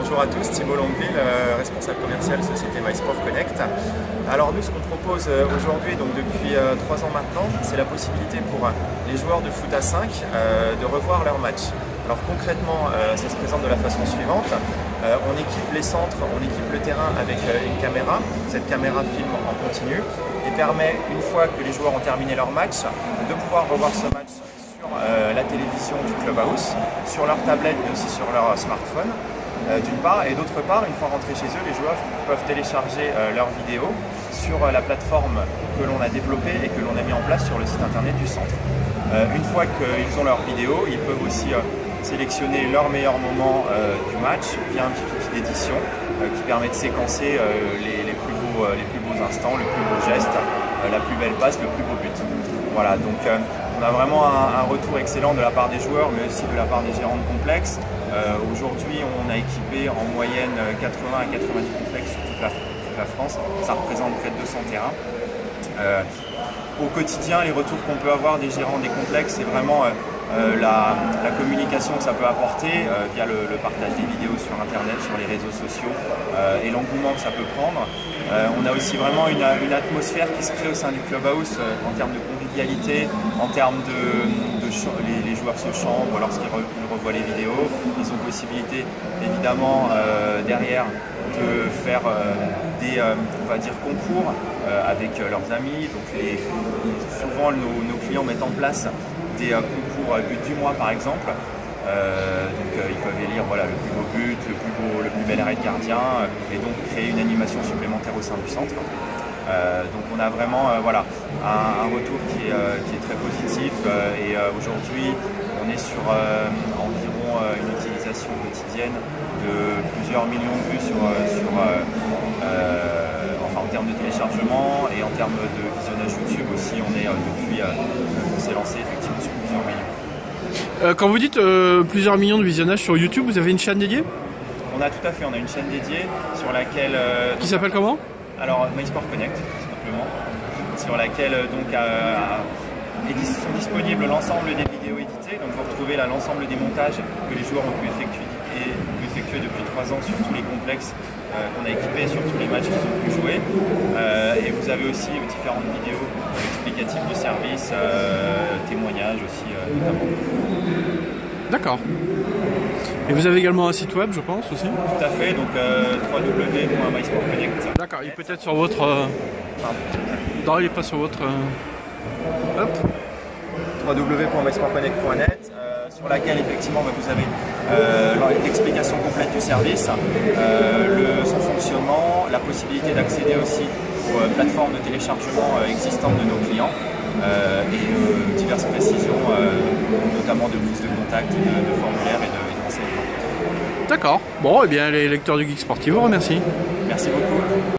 Bonjour à tous, Thibault Longueville, responsable commercial société MySport Connect. Alors nous, ce qu'on propose aujourd'hui, donc depuis 3 ans maintenant, c'est la possibilité pour les joueurs de foot à 5 de revoir leur match. Alors concrètement, ça se présente de la façon suivante. On équipe les centres, on équipe le terrain avec une caméra. Cette caméra filme en continu et permet, une fois que les joueurs ont terminé leur match, de pouvoir revoir ce match sur la télévision du Clubhouse, sur leur tablette mais aussi sur leur smartphone. D'une part, et d'autre part, une fois rentrés chez eux, les joueurs peuvent télécharger leurs vidéos sur la plateforme que l'on a développée et que l'on a mis en place sur le site internet du centre. Une fois qu'ils ont leurs vidéos, ils peuvent aussi sélectionner leurs meilleurs moments du match via un petit outil d'édition qui permet de séquencer les plus beaux instants, le plus beau geste, la plus belle passe, le plus beau but. Voilà, donc on a vraiment un retour excellent de la part des joueurs, mais aussi de la part des gérants de complexes. Aujourd'hui, on a équipé en moyenne 80 à 90 complexes sur toute la France. Ça représente près de 200 terrains. Au quotidien, les retours qu'on peut avoir des gérants des complexes, c'est vraiment la communication que ça peut apporter via le partage des vidéos sur Internet, sur les réseaux sociaux et l'engouement que ça peut prendre. On a aussi vraiment une atmosphère qui se crée au sein du Clubhouse en termes de convivialité, en termes les joueurs se chambrent lorsqu'ils revoient les vidéos. Ils ont possibilité évidemment derrière de faire on va dire concours avec leurs amis. Donc souvent nos clients mettent en place des concours but du mois par exemple. Ils peuvent élire voilà, le plus beau but, le plus bel arrêt de gardien et donc créer une animation supplémentaire au sein du centre. Donc on a vraiment un retour qui est très positif et aujourd'hui on est sur environ une utilisation quotidienne de plusieurs millions de vues en termes de téléchargement et en termes de visionnage YouTube aussi, on est depuis on s'est lancé effectivement sur plusieurs millions. Quand vous dites plusieurs millions de visionnages sur YouTube, vous avez une chaîne dédiée? On a tout à fait, on a une chaîne dédiée sur laquelle... qui s'appelle comment? Alors MySport Connect, tout simplement, sur laquelle sont disponibles l'ensemble des vidéos éditées. Donc vous retrouvez là l'ensemble des montages que les joueurs ont pu effectuer depuis 3 ans sur tous les complexes qu'on a équipés, sur tous les matchs qu'ils ont pu jouer. Et vous avez aussi différentes vidéos explicatives du service, témoignages aussi notamment. D'accord. Et vous avez également un site web, je pense, aussi? Tout à fait, donc www.mysportconnect. D'accord, il est peut-être sur votre... Non, il n'est pas sur votre... Hop. www.mysportconnect.net sur laquelle effectivement vous avez l'explication complète du service, son fonctionnement, la possibilité d'accéder aussi aux plateformes de téléchargement existantes de nos clients et diverses précisions, notamment de prise de contact, de formulaires et de renseignements. D'accord. Bon, eh bien, les lecteurs du Geek Sportif vous remercient. Merci beaucoup.